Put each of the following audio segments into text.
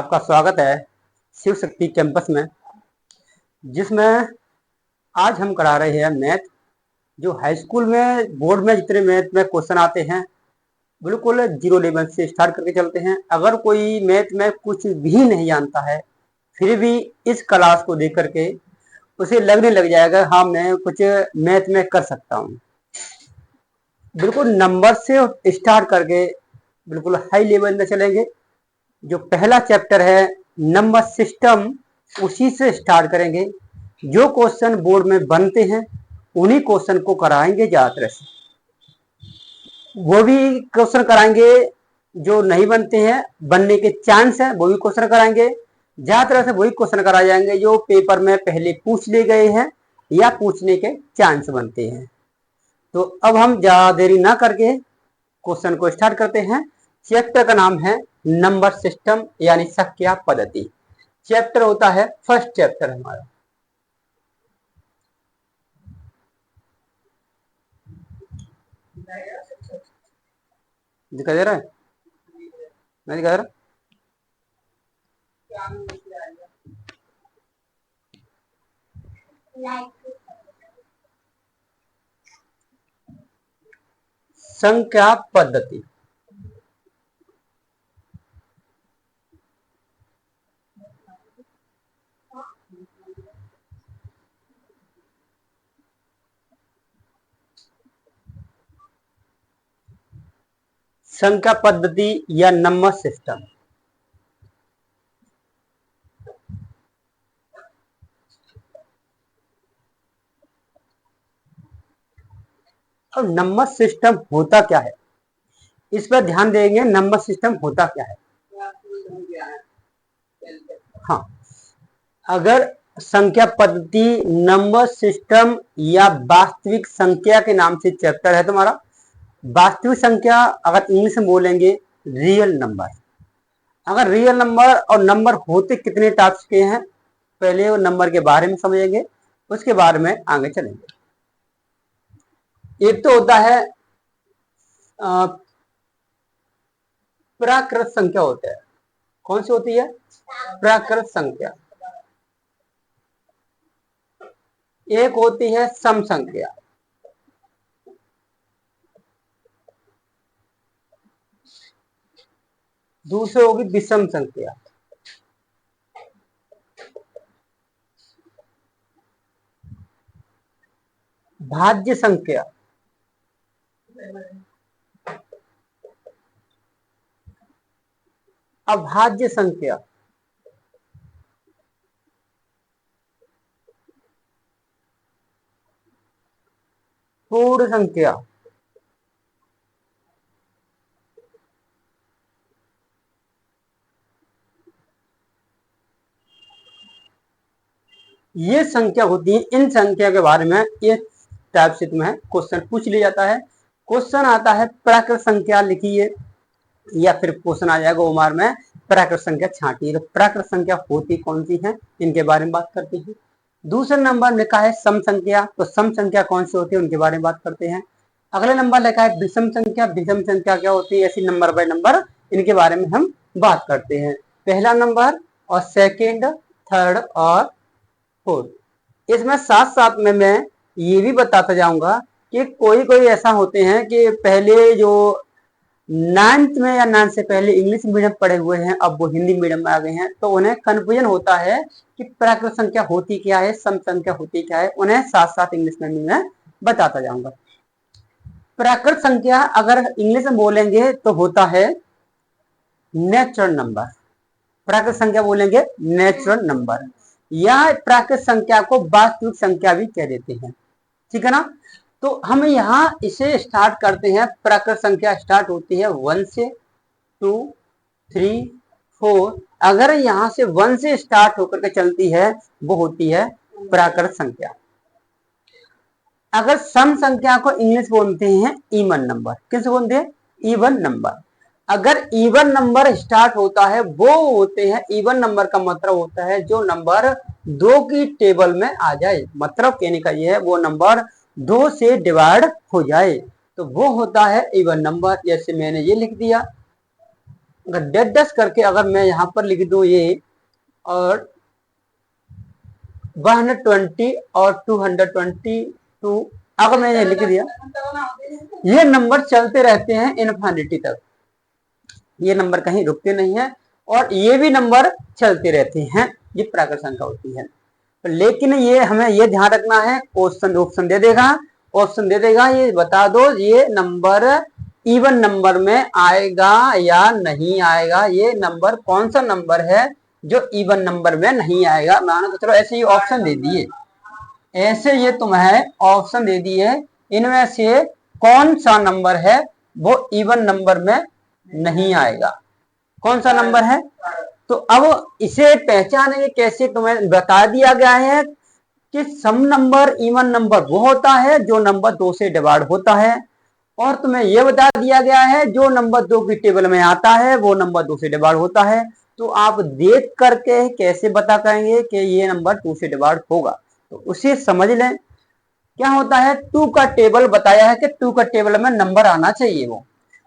आपका स्वागत है शिव शक्ति कैंपस में, जिसमें आज हम करा रहे हैं मैथ। जो हाई स्कूल में बोर्ड में जितने मैथ में क्वेश्चन आते हैं, बिल्कुल जीरो लेवल से स्टार्ट करके चलते हैं। अगर कोई मैथ में कुछ भी नहीं जानता है, फिर भी इस क्लास को देख करके उसे लगने लग जाएगा हाँ मैं कुछ मैथ में कर सकता हूँ। बिल्कुल नंबर से स्टार्ट करके बिल्कुल हाई लेवल में चलेंगे। जो पहला चैप्टर है नंबर सिस्टम, उसी से स्टार्ट करेंगे। जो क्वेश्चन बोर्ड में बनते हैं उन्हीं क्वेश्चन को कराएंगे ज्यादातर से। वो भी क्वेश्चन कराएंगे जो नहीं बनते हैं, बनने के चांस है वो भी क्वेश्चन कराएंगे। ज्यादातर से वही क्वेश्चन कराए जाएंगे जो पेपर में पहले पूछ लिए गए हैं या पूछने के चांस बनते हैं। तो अब हम ज्यादा देरी ना करके क्वेश्चन को स्टार्ट करते हैं। चैप्टर का नाम है नंबर सिस्टम यानी संख्या पद्धति। चैप्टर होता है फर्स्ट चैप्टर हमारा। दिखाई दे रहा है? नहीं दिखा रहा? संख्या पद्धति। संख्या पद्धति या नंबर सिस्टम। और नंबर सिस्टम होता क्या है, इस पर ध्यान देंगे। नंबर सिस्टम होता क्या है? हाँ, अगर संख्या पद्धति, नंबर सिस्टम या वास्तविक संख्या के नाम से चैप्टर है तुम्हारा। वास्तविक संख्या अगर इंग्लिश में बोलेंगे रियल नंबर। अगर रियल नंबर और नंबर होते कितने टाइप्स के हैं, पहले वो नंबर के बारे में समझेंगे, उसके बारे में आगे चलेंगे। एक तो होता है प्राकृत संख्या होता है। कौन सी होती है? प्राकृत संख्या। एक होती है सम संख्या। दूसरी होगी विषम संख्या। भाज्य संख्या। अभाज्य संख्या। पूर्ण संख्या। ये संख्या होती है। इन संख्या के बारे में इस टाइप से तुम्हें क्वेश्चन पूछ लिया जाता है। क्वेश्चन आता है प्राकृत संख्या लिखिए, या फिर क्वेश्चन आ जाएगा उमर में प्राकृत संख्या छांटिए। तो प्राकृत संख्या होती कौन सी है, इनके बारे में बात करते हैं। दूसरा नंबर लिखा है सम संख्या, तो सम संख्या कौन सी होती है उनके बारे में बात करते हैं। अगले नंबर लिखा है विषम संख्या। विषम संख्या क्या होती है, ऐसी नंबर बाय नंबर इनके बारे में हम बात करते हैं। पहला नंबर और सेकेंड, थर्ड और फोर्थ। इसमें साथ साथ में मैं ये भी बताता जाऊंगा कि कोई कोई ऐसा होते हैं कि पहले जो नाइन्थ में या नाइन्थ से पहले इंग्लिश मीडियम पढ़े हुए हैं, अब वो हिंदी मीडियम में आ गए हैं, तो उन्हें कंफ्यूजन होता है कि प्राकृत संख्या होती क्या है, सम संख्या होती क्या है। उन्हें साथ साथ इंग्लिश में भी मैं बताता जाऊंगा। प्राकृत संख्या अगर इंग्लिश में बोलेंगे तो होता है नेचुरल नंबर। प्राकृत संख्या बोलेंगे नेचुरल नंबर, या प्राकृत संख्या को वास्तविक संख्या भी कह देते हैं। ठीक है ना? तो हम यहाँ इसे स्टार्ट करते हैं। प्राकृत संख्या स्टार्ट होती है 1 से, 2, 3, 4। अगर यहाँ से 1 से स्टार्ट होकर के चलती है वो होती है प्राकृत संख्या। अगर सम संख्या को इंग्लिश बोलते हैं इवन नंबर। किस बोलते हैं? Even number. अगर इवन नंबर स्टार्ट होता है वो होते हैं, इवन नंबर का मतलब होता है जो नंबर 2 की टेबल में आ जाए। मतलब कहने का ये है वो नंबर 2 से डिवाइड हो जाए, तो वो होता है इवन नंबर। जैसे मैंने ये लिख दिया अगर डेड करके अगर मैं यहां पर लिख दूं ये, और 120 और 222, अगर मैंने लिख दिया, ये नंबर चलते रहते हैं इनफिनिटी तक, ये नंबर कहीं रुकते नहीं है, और ये भी नंबर चलते रहते हैं, ये प्राकृत संख्या होती है। लेकिन ये हमें ये ध्यान रखना है, क्वेश्चन ऑप्शन दे देगा, ऑप्शन दे देगा, ये बता दो ये नंबर इवन नंबर में आएगा या नहीं आएगा, ये नंबर कौन सा नंबर है जो इवन नंबर में नहीं आएगा। मानो तो चलो ऐसे ही ऑप्शन दे दिए, ऐसे ये तुम्हें ऑप्शन दे दिए, इनमें से कौन सा नंबर है वो इवन नंबर में नहीं आएगा, कौन सा नंबर है। तो अब इसे पहचानेंगे कैसे, तुम्हें बता दिया गया है कि सम नंबर इवन नंबर वो होता है जो नंबर 2 से डिवाइड होता है, और तुम्हें यह बता दिया गया है जो नंबर 2 की टेबल में आता है वो नंबर 2 से डिवाइड होता है। तो आप देख करके कैसे बता करेंगे कि ये नंबर 2 से डिवाइड होगा, तो उसे समझ लें। क्या होता है, 2 का टेबल बताया है कि 2 का टेबल में नंबर आना चाहिए वो,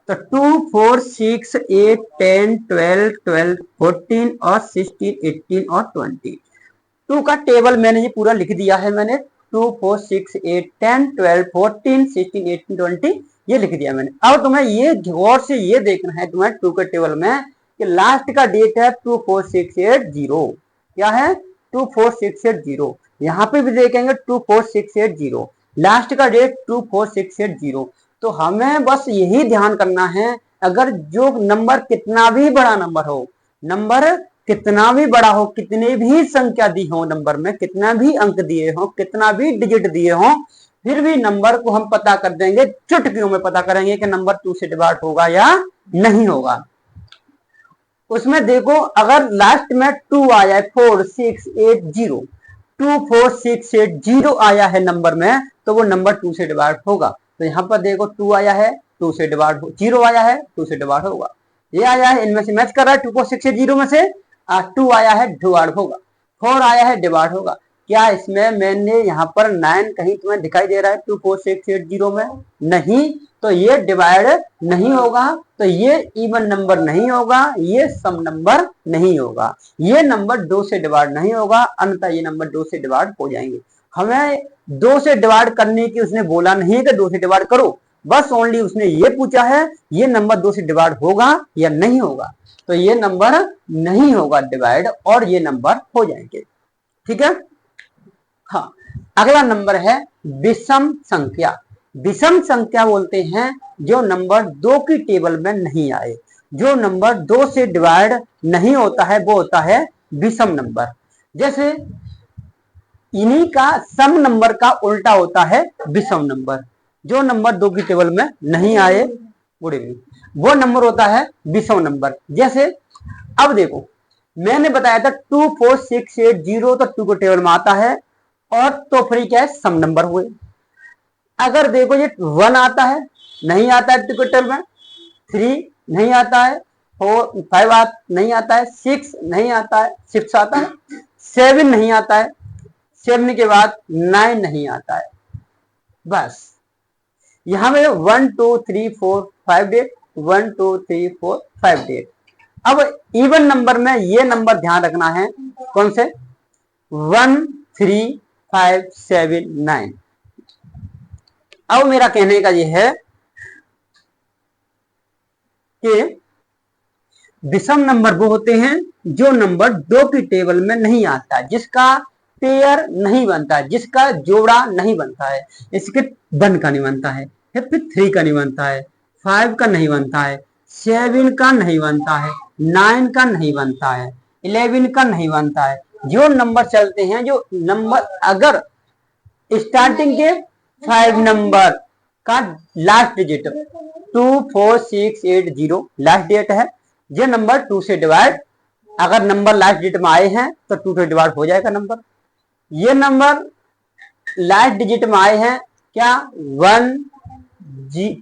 तो 2 4 6 8 10 12 12 14 और 16 18 और 20, 2 का टेबल मैंने ये पूरा लिख दिया है, मैंने 2 4 6 8 10 12 14 16 18 20 ये लिख दिया मैंने। अब तुम्हें ये गौर से ये देखना है तुम्हें 2 के टेबल में कि लास्ट का डेट है 24680, क्या है 24680, यहाँ पे भी देखेंगे 24680, लास्ट का डेट 24680। तो हमें बस यही ध्यान करना है, अगर जो नंबर कितना भी बड़ा नंबर हो, नंबर कितना भी बड़ा हो, कितने भी संख्या दी हो नंबर में, कितना भी अंक दिए हो, कितना भी डिजिट दिए हो, फिर भी नंबर को हम पता कर देंगे, चुटकियों में पता करेंगे कि नंबर 2 से डिवाइड होगा या नहीं होगा। उसमें देखो अगर लास्ट में 2 आया है 4680, 24680 आया है नंबर में, तो वो नंबर 2 से डिवाइड होगा। तो यहाँ पर देखो 2 आया है 2 से डिवाइड, 0 आया है 2 से डिवाइड होगा, ये आया है इनमें से मैच कर रहा है 24680 में से 2 आया है डिवाइड होगा, 4 आया है डिवाइड होगा। क्या इसमें मैंने यहाँ पर 9 कहीं तुम्हें दिखाई दे रहा है 24680 में? नहीं, तो ये डिवाइड नहीं होगा, तो ये इवन नंबर नहीं होगा, ये सम नंबर नहीं होगा, ये नंबर 2 से डिवाइड नहीं होगा, अन्यथा ये नंबर 2 से डिवाइड हो जाएंगे। हमें 2 से डिवाइड करने की उसने बोला नहीं है कि 2 से डिवाइड करो, बस ओनली उसने ये पूछा है ये नंबर 2 से डिवाइड होगा या नहीं होगा, तो ये नंबर नहीं होगा डिवाइड, और ये नंबर हो जाएंगे। ठीक है। हाँ, अगला नंबर है विषम संख्या। विषम संख्या बोलते हैं जो नंबर 2 की टेबल में नहीं आए, जो नंबर 2 से डिवाइड नहीं होता है वो होता है विषम नंबर। जैसे इन्हीं का सम नंबर का उल्टा होता है विषम नंबर, जो नंबर 2 की टेबल में नहीं आए वो नंबर होता है विषम नंबर। जैसे अब देखो मैंने बताया था 24680 तो 2 को टेबल में आता है, और तो फिर क्या है सम नंबर हुए। अगर देखो ये 1 आता है, नहीं आता है 2 के टेबल में, 3 नहीं आता है, 4 5 नहीं आता है, 6 नहीं आता है, 6 आता है, 7 नहीं आता है, 7 के बाद 9 नहीं आता है। बस यहां में 1 2 3 4 5 डेट, 1 2 3 4 5 डेट। अब इवन नंबर में ये नंबर ध्यान रखना है, कौन से 1 3 5 7 9। अब मेरा कहने का ये है कि विषम नंबर वो होते हैं जो नंबर 2 की टेबल में नहीं आता, जिसका पेयर नहीं बनता है, जिसका जोड़ा नहीं बनता है, इसके 1 का नहीं बनता है, फिर 3 का नहीं बनता है, 5 का नहीं बनता है, 7 का नहीं बनता है, 9 का नहीं बनता है, 11 का नहीं बनता है। जो नंबर चलते हैं, जो नंबर अगर स्टार्टिंग के 5 नंबर का लास्ट डिजिट 24680 लास्ट डेट है, ये नंबर 2 से डिवाइड, अगर नंबर लास्ट डिजिट में आए हैं तो 2 से डिवाइड हो जाएगा नंबर। ये नंबर लास्ट डिजिट में आए हैं क्या 1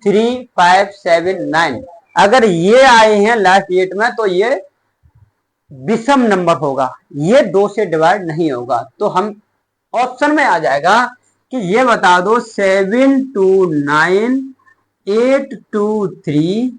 3 5 7 9, अगर ये आए हैं लास्ट डिजिट में तो ये विषम नंबर होगा, ये 2 से डिवाइड नहीं होगा। तो हम ऑप्शन में आ जाएगा कि ये बता दो 7 2 9 8 2 3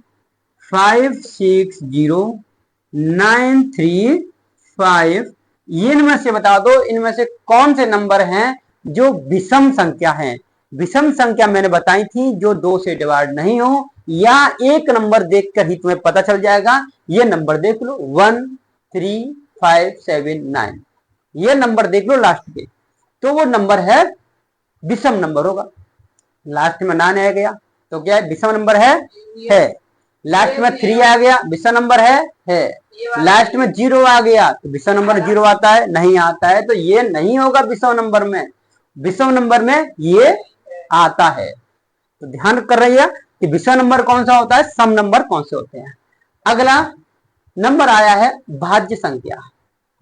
56093 इनमें से बता दो, इनमें से कौन से नंबर हैं जो विषम संख्या हैं। विषम संख्या मैंने बताई थी जो 2 से डिवाइड नहीं हो, या एक नंबर देखकर ही तुम्हें पता चल जाएगा। ये नंबर देख लो 13579, ये नंबर देख लो लास्ट के, तो वो नंबर है विषम नंबर होगा। लास्ट में 9 आ गया तो क्या है, विषम नंबर है। लास्ट में 3 आ गया, विषम नंबर है। लास्ट में 0 आ गया तो विषम नंबर 0 आता है, नहीं आता है तो ये नहीं होगा विषम नंबर में। विषम नंबर में ये आता है। तो ध्यान कर रही है कि विषम नंबर कौन सा होता है, सम नंबर कौन से होते हैं। अगला नंबर आया है भाज्य संख्या।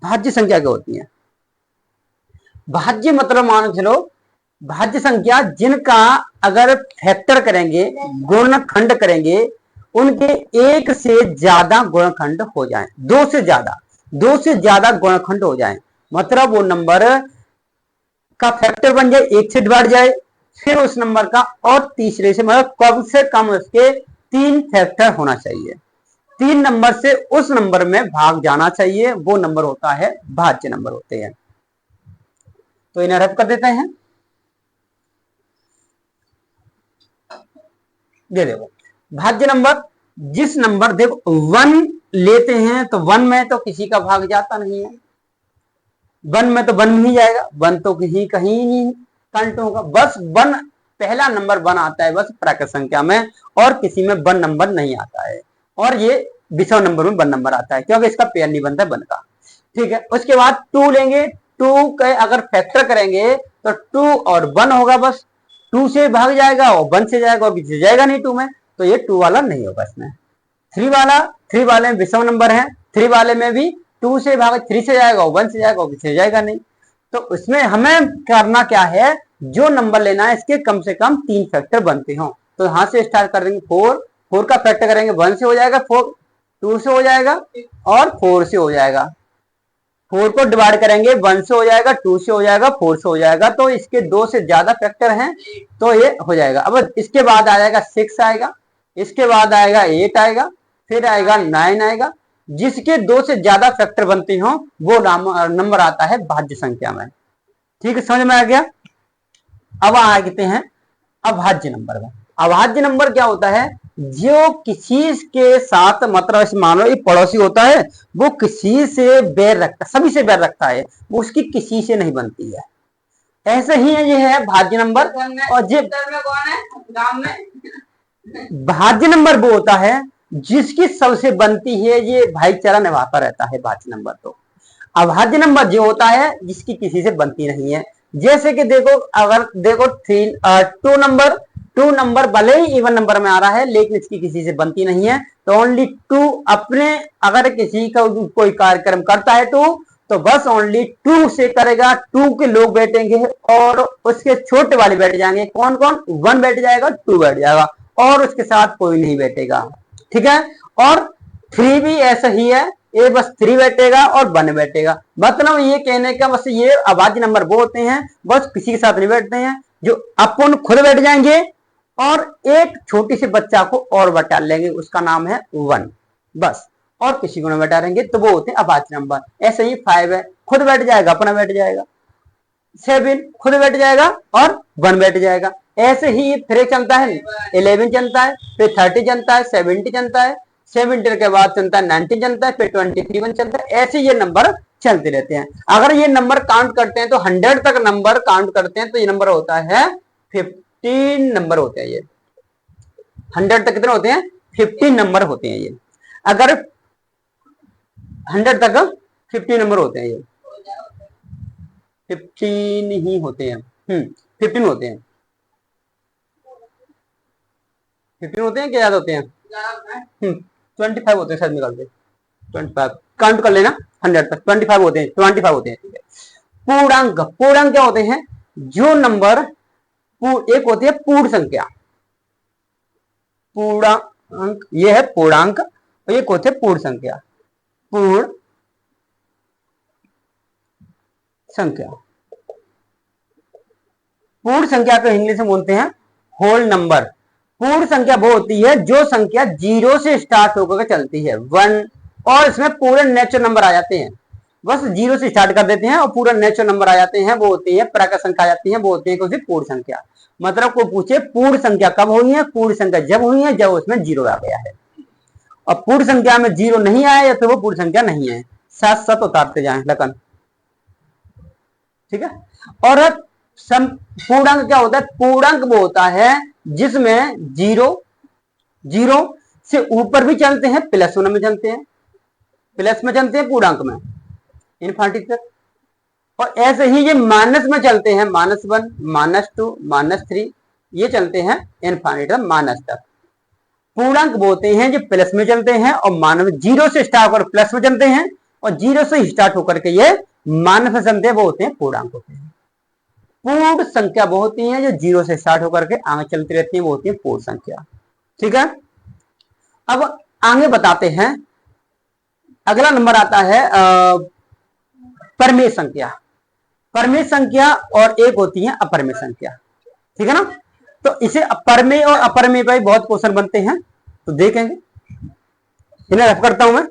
भाज्य संख्या क्या होती है? भाज्य मतलब मान के चलो, भाज्य संख्या जिनका अगर फैक्टर करेंगे, गुणनखंड करेंगे, उनके एक से ज्यादा गुणनखंड हो जाए, दो से ज्यादा गुणनखंड हो जाए, मतलब वो नंबर का फैक्टर बन जाए, एक से डिवाइड जाए, फिर उस नंबर का और तीसरे से, मतलब कम से कम उसके 3 फैक्टर होना चाहिए, 3 नंबर से उस नंबर में भाग जाना चाहिए, वो नंबर होता है भाज्य नंबर होते हैं। तो इन्हें रब कर देते हैं। ये देखो भाज्य नंबर, जिस नंबर देखो 1 लेते हैं तो 1 में तो किसी का भाग जाता नहीं है, 1 में तो 1 ही जाएगा, 1 तो किसी कहीं नहीं काउंट होगा, बस 1 पहला नंबर 1 आता है बस प्राकृत संख्या में, और किसी में 1 नंबर नहीं आता है, और ये विषम नंबर में 1 नंबर आता है क्योंकि इसका पेयर नहीं बनता है 1 का। ठीक है, उसके बाद 2 लेंगे, 2 के अगर फैक्टर करेंगे तो 2 और 1 होगा, बस 2 से भाग जाएगा और 1 से जाएगा और किसी से जाएगा नहीं 2 में, तो ये 2 वाला नहीं होगा इसमें। 3 वाले में विषम नंबर है, 3 वाले में भी 2 से भाग 3 से जाएगा और 1 से जाएगा और किसी से जाएगा नहीं। तो उसमें हमें करना क्या है, जो नंबर लेना है इसके कम से कम 3 फैक्टर बनते हो। तो यहां से स्टार्ट कर देंगे 4 का फैक्टर करेंगे 1 से हो जाएगा, 2 से हो जाएगा और 4 से हो जाएगा। 4 को डिवाइड करेंगे 1 से हो जाएगा, 2 से हो जाएगा, 4 से हो जाएगा, तो इसके 2 से ज्यादा फैक्टर हैं तो ये हो जाएगा। अब इसके बाद आ जाएगा 6 आएगा, इसके बाद आएगा 8 आएगा, फिर आएगा 9 आएगा, जिसके 2 से ज्यादा फैक्टर बनते हो वो नंबर आता है भाज्य संख्या में। ठीक है, समझ में आ गया। अब आते हैं अभाज्य नंबर में। अभाज्य नंबर क्या होता है, जो किसी के साथ, मतलब मान लो एक पड़ोसी होता है, वो किसी से बैर रखता, सभी से बैर रखता है, वो उसकी किसी से नहीं बनती है, ऐसे ही है, ये है भाज्य नंबर। और जो भाज्य नंबर वो होता है जिसकी सबसे बनती है, ये भाईचारा निभाता रहता है भाज्य नंबर। तो अभाज्य नंबर जो होता है जिसकी किसी से बनती नहीं है, जैसे कि देखो, अगर देखो 2 नंबर भले ही इवन नंबर में आ रहा है लेकिन इसकी किसी से बनती नहीं है, तो ओनली 2 अपने, अगर किसी का कोई कार्यक्रम करता है तो बस ओनली 2 से करेगा, 2 के लोग बैठेंगे और उसके छोटे वाले बैठ जाएंगे, कौन कौन, 1 बैठ जाएगा, 2 बैठ जाएगा और उसके साथ कोई नहीं बैठेगा। ठीक है, और 3 भी ऐसा ही है, ये बस 3 बैठेगा और 1 बैठेगा। मतलब ये कहने का बस, ये अभाज्य नंबर वो होते हैं बस किसी के साथ नहीं बैठते हैं, जो अपन खुद बैठ जाएंगे और एक छोटी सी बच्चा को और बैठा लेंगे, उसका नाम है 1 बस, और किसी को नहीं बैठा रहेंगे, तो वो होते हैं अभाज्य नंबर। ऐसे ही 5 है, खुद बैठ जाएगा, अपना बैठ जाएगा, 7 खुद बैठ जाएगा और 1 बैठ जाएगा। ऐसे ही फिर चलता है 11 चलता है, फिर 30 चलता है, 70 चलता है, 70 के बाद चलता है 90 चलता है, फिर 21 चलता है, ऐसे ये नंबर चलते रहते हैं। अगर ये नंबर काउंट करते हैं तो 100 तक नंबर काउंट करते हैं तो ये नंबर होता है 15 नंबर होते हैं। ये 100 तक कितने होते हैं, 15 नंबर होते हैं ये। अगर 100 तक 15 नंबर होते हैं, ये 15 ही होते हैं। 15 होते हैं, 15 होते हैं, क्या याद होते हैं? 25 होते हैं शायद, निकालते 25 काउंट कर लेना, 100 तक 25 होते हैं, 25 होते हैं। ठीक है, पूर्णांक, पूर्णांक क्या होते हैं, जो नंबर, एक होती है पूर्ण संख्या, पूर्णांक ये है पूर्णांक, और एक होते हैं पूर्ण संख्या, पूर्ण संख्या। पूर्ण संख्या को इंग्लिश में बोलते हैं होल नंबर, पूर्ण संख्या वो होती है जो संख्या 0 से स्टार्ट होकर चलती है 1, और इसमें पूरे नेचुरल नंबर आ जाते हैं। बस 0 से स्टार्ट कर देते हैं और पूरा नेचुरल नंबर आ जाते हैं, वो होती है प्राकृत संख्या आ जाती है, वो होती है कौन सी? पूर्ण संख्या। मतलब को पूछे पूर्ण संख्या कब हुई है? पूर्ण संख्या जब हुई है जब उसमें 0 आ गया है। और पूर्ण संख्या में 0 नहीं आया या तो वो पूर्ण संख्या नहीं है। साथ साथ उतारते जाए लखन, ठीक है। और पूर्णांक क्या होता है? पूर्णांक वो होता है जिसमें 0 से ऊपर भी चलते हैं, +1 में चलते हैं, प्लस में चलते हैं पूर्णांक में इनफिनिटी तक, और ऐसे ही ये माइनस में चलते हैं, -1, -2, -3, ये चलते हैं इनफिनिटी माइनस तक। पूर्णांक बोलते हैं जो प्लस में चलते हैं और माइनस 0 से स्टार्ट होकर प्लस में चलते हैं, और 0 से स्टार्ट होकर के ये माइनस में चलते हैं, वो होते हैं पूर्णांक होते हैं। पूर्ण संख्या वो होती है जो 0 से स्टार्ट होकर के आगे चलती रहती है, वो होती है पूर्ण संख्या, ठीक है। अब आगे बताते हैं, अगला नंबर आता है परमेय संख्या। परमेय संख्या और एक होती है अपरमेय संख्या, ठीक है ना। तो इसे परमेय और अपरमेय पर बहुत क्वेश्चन बनते हैं, तो देखेंगे, इन्हें रफ करता हूं मैं।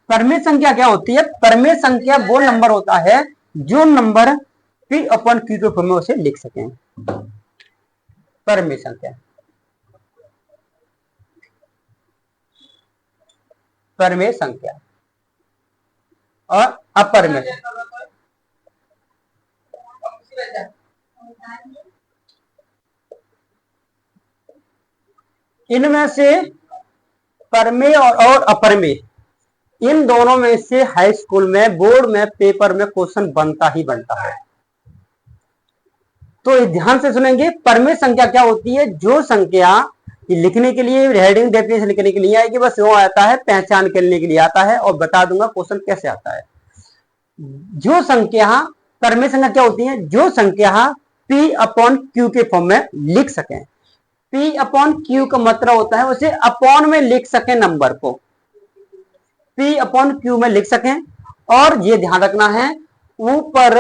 परमेय संख्या क्या होती है? परमेय संख्या वो नंबर होता है जो नंबर P/Q के फॉर्म में उसे लिख सकें, परमेय संख्या। परमेय संख्या और अपरमेय, इनमें से परमेय और अपरमेय, इन दोनों में से हाई स्कूल में बोर्ड में पेपर में क्वेश्चन बनता ही बनता है। तो ध्यान से सुनेंगे, परमेय संख्या क्या होती है? जो संख्या लिखने के लिए हेडिंग डेफिनेशन लिखने के लिए आएगी, बस वो आता है पहचान करने के लिए आता है, और बता दूंगा क्वेश्चन कैसे आता है। जो संख्या परमेय संख्या क्या होती है? जो संख्या P/Q के फॉर्म में लिख सकें। P/Q का मतलब होता है उसे अपॉन में लिख सके, नंबर को P/Q में लिख सकें। और ये ध्यान रखना है, ऊपर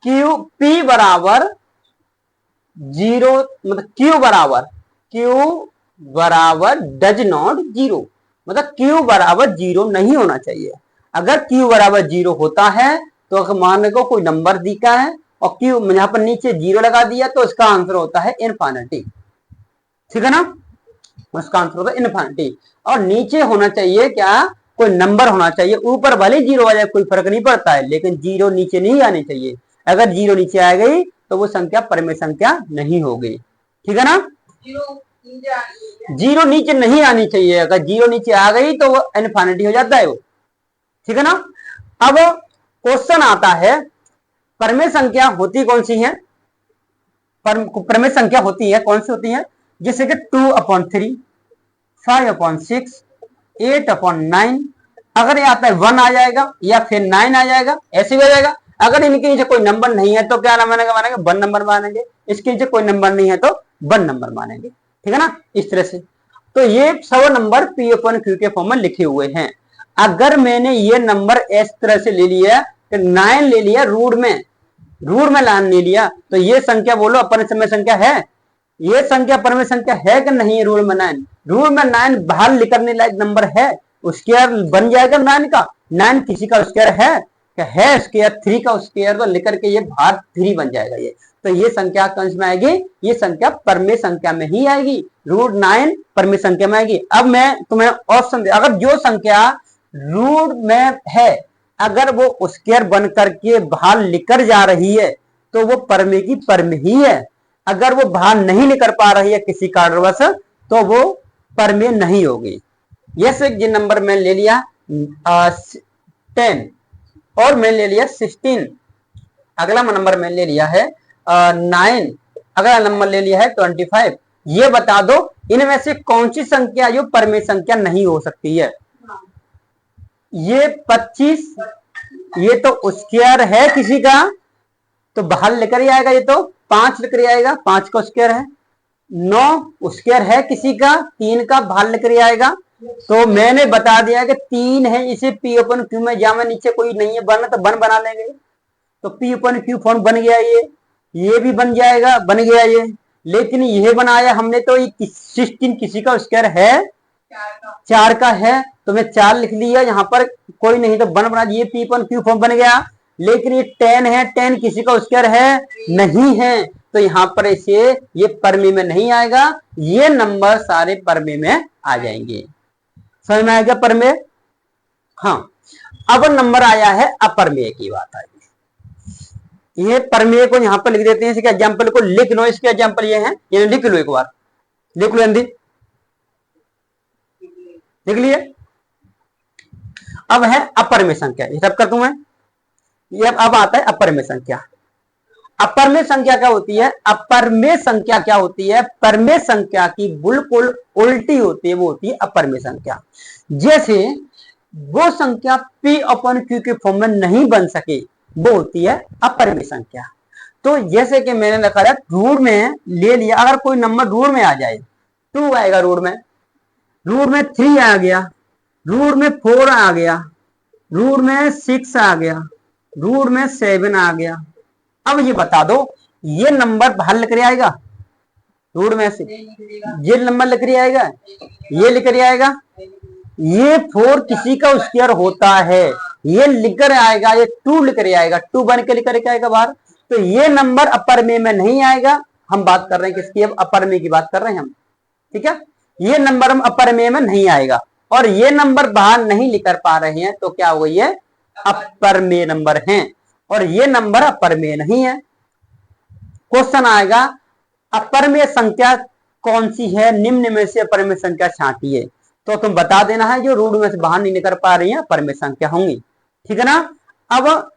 P बराबर 0, मतलब Q बराबर डज नॉट 0, मतलब Q बराबर 0 नहीं होना चाहिए। अगर Q बराबर 0 होता है तो मान को कोई नंबर दिखा है और Q यहां पर नीचे 0 लगा दिया, तो इसका आंसर होता है इनफिनिटी, ठीक है ना। उसका आंसर होगा इनफिनिटी। और नीचे होना चाहिए क्या? कोई नंबर होना चाहिए। ऊपर भले 0 आ जाए कोई फर्क नहीं पड़ता है, लेकिन 0 नीचे नहीं आनी चाहिए। अगर 0 नीचे आ गई तो वो संख्या परमेय संख्या नहीं होगी, ठीक है ना। 0 नीचे नहीं आनी चाहिए, अगर 0 नीचे आ गई तो वो इनफिनिटी हो जाता है वो, ठीक है ना। अब क्वेश्चन आता है, परमेय संख्या होती कौन सी है? परमेय संख्या होती है कौन सी होती है? जैसे कि 2/3, 5/6, 8/9। अगर ये आता है 1 आ जाएगा या फिर 9 आ जाएगा, ऐसे भी आ जाएगा। अगर इनके नीचे कोई नंबर नहीं है तो क्या मानेंगे? 1 नंबर मानेंगे। इसके नीचे कोई नंबर नहीं है तो 1 नंबर मानेंगे, ठीक है ना, इस तरह से। तो ये सब नंबर P/Q के फॉर्म में लिखे हुए हैं। अगर मैंने ये नंबर इस तरह से ले लिया, तो 9 ले लिया, रूट में लाइन ले लिया, तो ये संख्या बोलो अपरमेय संख्या है? ये संख्या परमेय संख्या है कि नहीं? रूल में 9, रूल में 9 बाहर निकलने लायक नंबर है, स्क्वायर बन जाएगा 9 का। 9 किसी का स्क्वायर है क्या? है स्क्वायर, 3 का स्क्वायर तो लेकर के ये बाहर 3 बन जाएगा ये। तो ये संख्या कंस में आएगी, ये संख्या परमेय संख्या में ही आएगी, √9 परमेय संख्या में आएगी। अब मैं तुम्हें ऑप्शन दे, अगर जो संख्या रूट में है, अगर वो स्क्वायर बन करके बाहर निकल जा रही है तो वो परमेय की परमेय ही है। अगर वो बाहर नहीं निकल पा रही है किसी कारणवश तो वो परमेय नहीं होगी। जैसे ये नंबर मैंने ले लिया 10 और मैंने ले लिया 16, अगला नंबर मैंने ले लिया है 9, अगला नंबर ले लिया है 25। ये बता दो इनमें से कौन सी संख्या जो परमेय संख्या नहीं हो सकती है? ये 25, ये तो स्क्वायर है किसी का तो बाहर लेकर ही आएगा, ये तो 5 लेकर आएगा, 5 का स्क्वायर है। 9 स्क्वायर है किसी का, 3 का बाहर लेकर आएगा। तो मैंने बता दिया कि 3 है, इसे P/Q में, जहां में नीचे कोई नहीं है 1 तो 1 बना लेंगे। तो P अपन Q फॉर्म बन गया, ये भी बन जाएगा, बन गया ये। लेकिन ये बनाया हमने तो ये 16 किसी का स्क्वायर है, 4 का है, तो मैं 4 लिख लिया, यहाँ पर कोई नहीं तो 1 बना, ये P अपन Q फॉर्म बन गया। लेकिन ये 10 है, 10 किसी का स्क्वायर है नहीं है, तो यहाँ पर इसे ये परमे में नहीं आएगा, ये नंबर सारे परमे में आ जाएंगे। समझ में आएगा परमे? हाँ। अब नंबर आया है अपरमेय की बात आई। ये परमेय को यहाँ पर लिख देते हैं, इसके एग्जाम्पल को लिख लो, इसके एग्जाम्पल ये हैं, ये लिख लो, एक बार लिख लो हिंदी, लिख लिए। अब है अपरमेय संख्या, ये सब कर दूं मैं। ये अब आता है अपरमेय संख्या। अपरमेय संख्या क्या होती है? अपरमेय संख्या क्या होती है? परमेय संख्या की बिल्कुल उल्टी होती है, वो होती है अपरमेय संख्या। जैसे वो संख्या P अपन Q के फॉर्म में नहीं बन सके, वो होती है अपरमेय संख्या। तो जैसे कि मैंने लिखा है रूट में ले लिया, अगर कोई नंबर रूट में आ जाए, 2 आएगा रूट में 3 आ गया, रूट में 4 आ गया, रूट में 6 आ गया, रूट में 7 आ गया। अब ये बता दो, ये नंबर बाहर लिख कर आएगा रूट में से? ये नंबर लिख कर आएगा, ये लिख कर आएगा? ये 4 किसी का स्क्वायर होता है, ये लिख कर आएगा, ये 2 लिख कर आएगा, 2 बन के लिख कर आएगा बाहर, तो ये नंबर अपरमेय में नहीं आएगा। हम बात कर रहे हैं किसकी? अब अपरमेय की बात कर रहे हैं हम, ठीक है। ये नंबर हम अपरमेय में नहीं आएगा, और ये नंबर बाहर नहीं लिख कर पा रहे हैं, तो क्या हो गई है? अपरमेय नंबर हैं, और ये नंबर अपरमेय नहीं है। क्वेश्चन आएगा अपरमेय संख्या कौन सी है? निम्न में से अपरमेय संख्या छांटिए, तो तुम बता देना है जो रूट में से बाहर नहीं निकल पा रही है अपरमेय संख्या होंगी, ठीक है ना। अब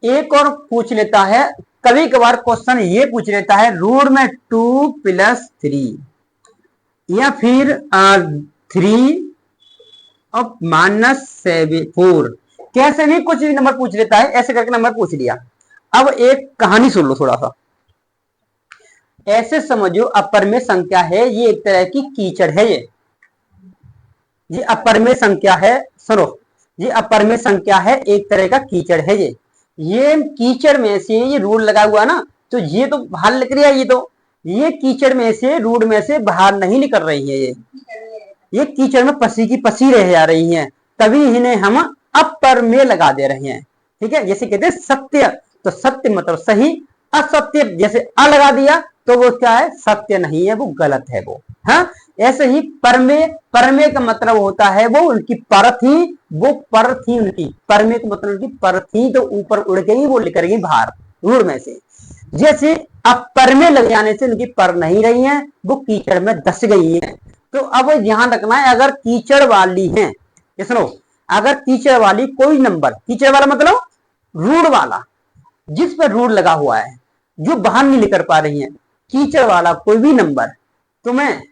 एक और पूछ लेता है, कभी कभार क्वेश्चन ये पूछ लेता है रूट में 2 + 3 या फिर 3 और -4, कैसे भी कुछ भी नंबर पूछ लेता है, ऐसे करके नंबर पूछ लिया। अब एक कहानी सुन लो थोड़ा सा, ऐसे समझो अपरमेय संख्या है, ये एक तरह की कीचड़ है, ये अपरमेय संख्या है, सुनो, ये अपरमेय संख्या है, एक तरह का कीचड़ है ये कीचड़ में से ये रूट लगा हुआ ना, तो ये तो बाहर निकल रही है, ये कीचड़ में से रूट में से बाहर नहीं निकल रही है, ये कीचड़ में पसी की पसी रह जा रही हैं, तभी इन्हें हम अपरमेय लगा दे रहे हैं, ठीक है। जैसे कहते हैं सत्य, तो सत्य मतलब सही, असत्य जैसे अ लगा दिया तो वो क्या है? सत्य नहीं है, वो गलत है वो। हाँ, ऐसे ही परमेय, परमेय का मतलब होता है वो उनकी परत ही, वो परत ही उनकी, परमेय का मतलब उनकी परत ही तो ऊपर उड़ गई, वो निकल गई बाहर रूट में से। जैसे अपरमेय लग जाने से उनकी पर नहीं रही है, वो कीचड़ में धस गई है। तो अब ध्यान रखना है, अगर कीचड़ वाली है, सुनो, अगर कीचड़ वाली कोई नंबर, कीचड़ वाला मतलब रूट वाला, जिस पर रूट लगा हुआ है, जो बाहर नहीं निकल पा रही है, कीचड़ वाला कोई भी नंबर तुम्हें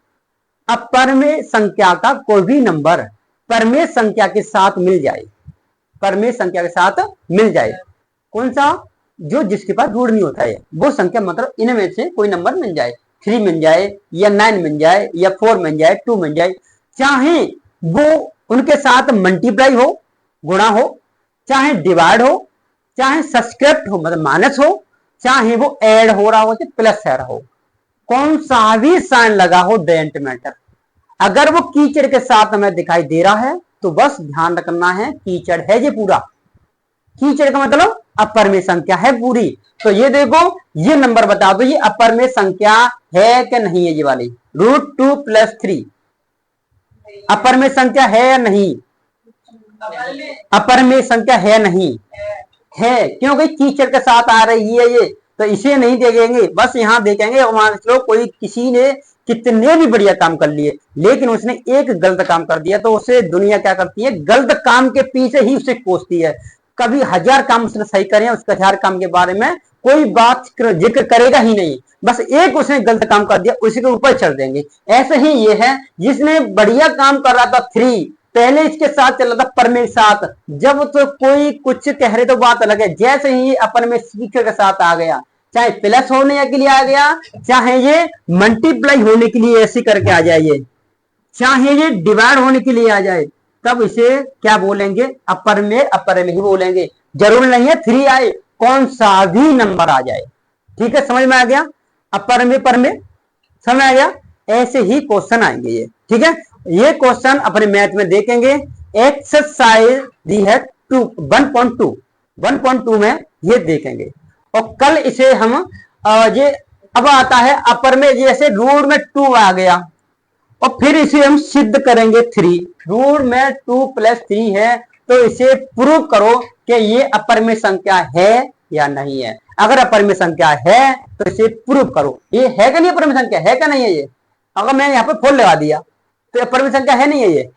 अपरमेय संख्या का कोई भी नंबर परमेय संख्या के साथ मिल जाए, परमेय संख्या के साथ मिल जाए, कौन सा? जो जिसके पास रूट नहीं होता है, वो संख्या मतलब इनमें से कोई नंबर मिल जाए, 3 मिल जाए या 9 मिल जाए या 4 मिल जाए, 2 मिल जाए, चाहे वो उनके साथ मल्टीप्लाई हो, गुणा हो, चाहे डिवाइड हो, चाहे सब्सक्रिप्ट हो मतलब माइनस हो, चाहे वो ऐड हो रहा हो, चाहे प्लस है रहा हो, कौन सा भी साइन लगा हो, डजंट मैटर। अगर वो कीचड़ के साथ हमें दिखाई दे रहा है तो बस ध्यान रखना है कीचड़ है ये पूरा, कीचड़ का मतलब अपरमेय संख्या है पूरी। तो ये देखो, ये नंबर बता दो ये अपरमेय संख्या है कि नहीं है? ये वाली √2 + 3 अपरमेय संख्या है या नहीं? अपरमेय संख्या है नहीं है, क्योंकि कीचड़ के साथ आ रही है ये, तो इसे नहीं देखेंगे, बस यहाँ देखेंगे मान लो कोई किसी ने कितने भी बढ़िया काम कर लिए, लेकिन उसने एक गलत काम कर दिया, तो उसे दुनिया क्या करती है? गलत काम के पीछे ही उसे कोसती है। कभी 1000 काम उसने सही करे, उसके 1000 काम के बारे में कोई बात जिक्र करेगा ही नहीं, बस एक उसने गलत काम कर दिया उसी के ऊपर चढ़ देंगे। ऐसे ही ये है, जिसने बढ़िया काम कर रहा था 3, पहले इसके साथ चल रहा था परमेय साथ, जब तो कोई कुछ कह रहे तो बात अलग है, जैसे ही अपन में स्पीकर के साथ आ गया, चाहे प्लस होने के लिए आ गया, चाहे ये मल्टीप्लाई होने के लिए ऐसे करके आ जाए, चाहे ये डिवाइड होने के लिए आ जाए, तब इसे क्या बोलेंगे? अपरमेय, अपरमेय ही बोलेंगे। जरूर नहीं है 3 आए कौन सा भी नंबर आ जाए। ठीक है, समझ में आ गया। अपर में पर में समझ आ गया। ऐसे ही क्वेश्चन आएंगे ये। ठीक है, ये क्वेश्चन अपने मैथ में देखेंगे। एक्सरसाइज दी है 1.2 में ये देखेंगे। और कल इसे हम ये अब आता है अपर में, जैसे रूट में 2 आ गया और फिर इसे हम सिद्ध करेंगे 3। रूट में 2 + 3 है, तो इसे प्रूव करो कि ये अपर में संख्या है या नहीं है। अगर अपर में संख्या है तो इसे प्रूव करो। ये है क्या नहीं अपर में संख्या, है क्या नहीं है ये। अगर मैं यहाँ पे फोल लगा दिया तो अपर में संख्या है नहीं है, ये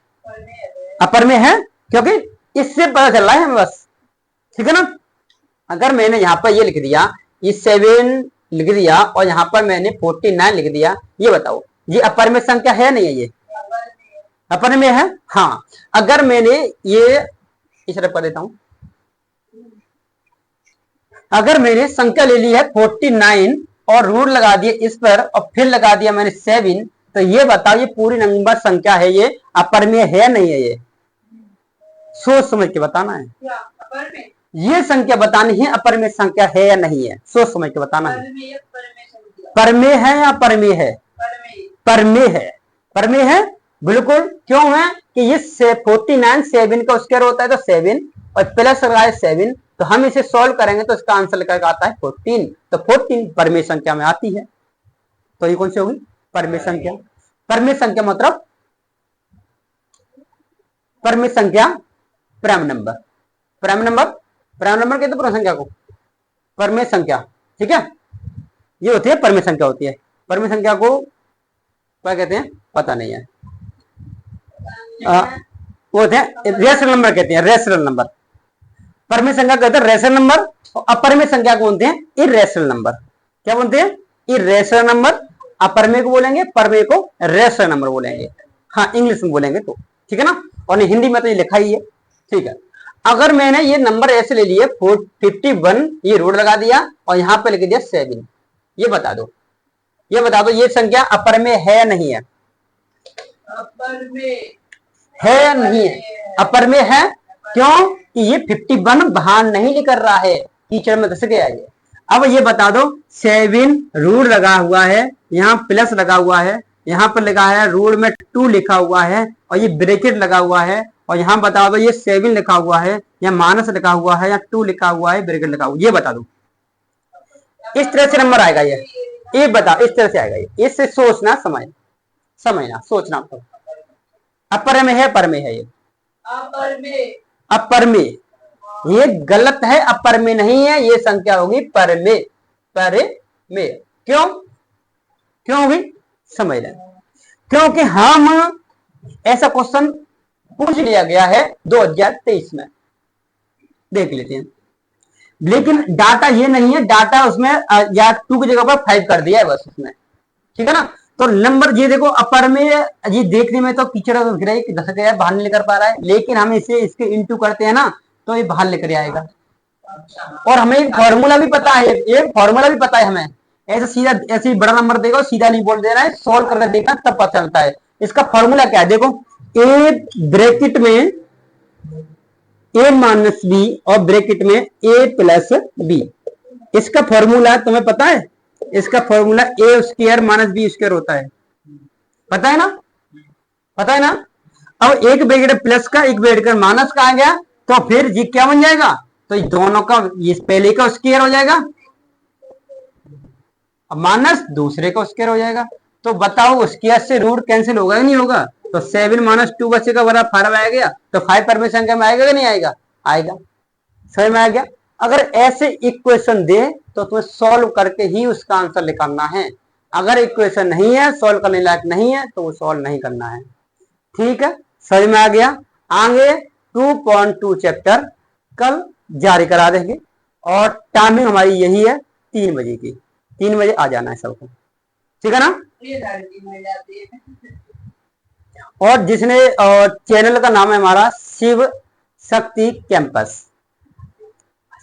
अपर में है, क्योंकि इससे पता चल रहा है हमें बस। ठीक है ना। अगर मैंने यहाँ पर ये लिख दिया, ये 7 लिख दिया और यहाँ पर मैंने 49 लिख दिया, ये बताओ ये अपर में संख्या है नहीं है, ये अपर में है। हाँ, अगर मैंने ये इस तरह कर देता हूं, अगर मैंने संख्या ले ली है 49 और रूट लगा दिए इस पर और फिर लगा दिया मैंने 7, तो ये बताओ ये पूरी नंबर संख्या है, ये अपर में है नहीं है, ये सोच समझ के बताना है। ये संख्या बतानी है अपर में संख्या है या नहीं है, सोच समझ के बताना है। पर में है या पर में है, पर में है, पर में है बिल्कुल। क्यों है कि ये 49 7 का स्क्वायर होता है, तो 7 और प्लस लगाए 7, तो हम इसे सॉल्व करेंगे तो इसका आंसर लेकर आता है 14। तो 14 परमेय संख्या में आती है, तो ये कौन सी होगी, परमेय संख्या। परमेय संख्या मतलब परमेय संख्या prime number, prime number, prime number कहते हैं पूर्ण संख्या को, परमेय संख्या। ठीक है, ये होती है परमेय संख्या होती है। परमेय संख्या को क्या कहते हैं पता नहीं है, वो होते हैं रेशनल नंबर कहते हैं, रेशनल नंबर। परमेय संख्या कहते हैं रेशनल नंबर और अपरमेय संख्या को बोलते हैं इरेशनल नंबर। क्या बोलते हैं, इरेशनल नंबर। अपरमेय को बोलेंगे, परमेय को रेशनल नंबर बोलेंगे। हाँ, इंग्लिश में बोलेंगे तो। ठीक है ना, और हिंदी में तो ये लिखा ही है। ठीक है, अगर मैंने ये नंबर ऐसे ले लिए 51, ये रूट लगा दिया और यहाँ पे लिख दिया 7, ये बता दो, ये बता दो ये संख्या अपर में है या नहीं है, अपर में है या नहीं है, अपर में है। क्यों कि ये 51 बाहर नहीं निकल रहा है, टीचर में दस गया ये। अब ये बता दो 7 रूट लगा हुआ है, यहाँ प्लस लगा हुआ है, यहाँ पर लिखा है रूट में 2 लिखा हुआ है और ये ब्रैकेट लगा हुआ है, और यहाँ बता दो ये 7 लिखा हुआ है या माइनस लिखा हुआ है या 2 लिखा हुआ है, ब्रैकेट लिखा हुआ है, ये बता दो। इस तरह से नंबर आएगा ये बता, इस तरह से आएगा ये। इससे सोचना समझना सोचना। तो अपर में है पर में है, ये अपर में, ये गलत है, अपर में नहीं है, ये संख्या होगी पर में, पर में। क्यों क्यों होगी समझ लें, क्योंकि हम ऐसा क्वेश्चन पूछ लिया गया है 2023 में, देख लेते हैं। लेकिन डाटा ये नहीं है, डाटा उसमें या 2 की जगह पर 5 कर दिया है बस उसमें। ठीक है ना, तो नंबर ये देखो अपर में, ये देखने में तो कीचड़ दिख रहा है कि धस गया बाहर नहीं लेकर पा रहा है, लेकिन हम इसे इसके इंटू करते हैं ना तो ये बाहर लेकर आएगा। और हमें एक फॉर्मूला भी पता है, एक फॉर्मूला भी पता है हमें। ऐसे सीधा ऐसे बड़ा नंबर देगा सीधा नहीं बोल देना है, सॉल्व करके देखना तब पता चलता है। इसका फॉर्मूला क्या है देखो, ए ब्रैकेट में a माइनस बी और ब्रैकेट में a प्लस बी, इसका फॉर्मूला तुम्हें पता है, इसका फॉर्मूला ए स्क्वायर माइनस बी स्क्वायर होता है, पता है ना, पता है ना। अब एक ब्रैकेट प्लस का एक ब्रैकेट माइनस का आ गया, तो फिर ये क्या बन जाएगा, तो ये दोनों का, ये पहले का स्क्वायर हो जाएगा, अब माइनस दूसरे का स्क्वायर हो जाएगा। तो बताओ स्क्वायर से रूट कैंसिल होगा या नहीं होगा, तो 7 माइनस 2 बचेगा बराबर 5 आ गया, तो 5 परमेय संख्या में आएगा कि नहीं आएगा, आएगा। समझ में आ गया। अगर ऐसे इक्वेशन दे तो तुम्हें सॉल्व करके ही उसका आंसर निकालना है। अगर इक्वेशन नहीं है, सॉल्व करने लायक नहीं है, तो वो सॉल्व नहीं करना है। ठीक है, समझ में आ गया। आगे 2.2 चैप्टर कल जारी करा देंगे और टाइमिंग हमारी यही है 3 बजे की, 3 बजे आ जाना है सबको। ठीक है ना। और जिसने चैनल का नाम है हमारा शिव शक्ति कैंपस,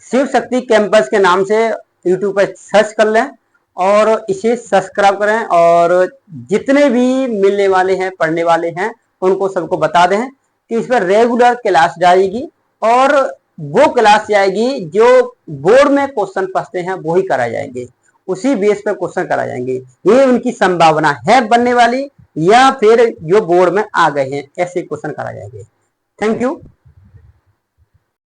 शिव शक्ति कैंपस के नाम से यूट्यूब पर सर्च कर लें और इसे सब्सक्राइब करें, और जितने भी मिलने वाले हैं पढ़ने वाले हैं उनको सबको बता दें कि इस पर रेगुलर क्लास जाएगी। और वो क्लास आएगी जो बोर्ड में क्वेश्चन फंसते हैं वो ही कराए जाएंगे, उसी बेस पर क्वेश्चन कराए जाएंगे। ये उनकी संभावना है बनने वाली, या फिर जो बोर्ड में आ गए हैं ऐसे क्वेश्चन कराए जाएंगे। Thank you.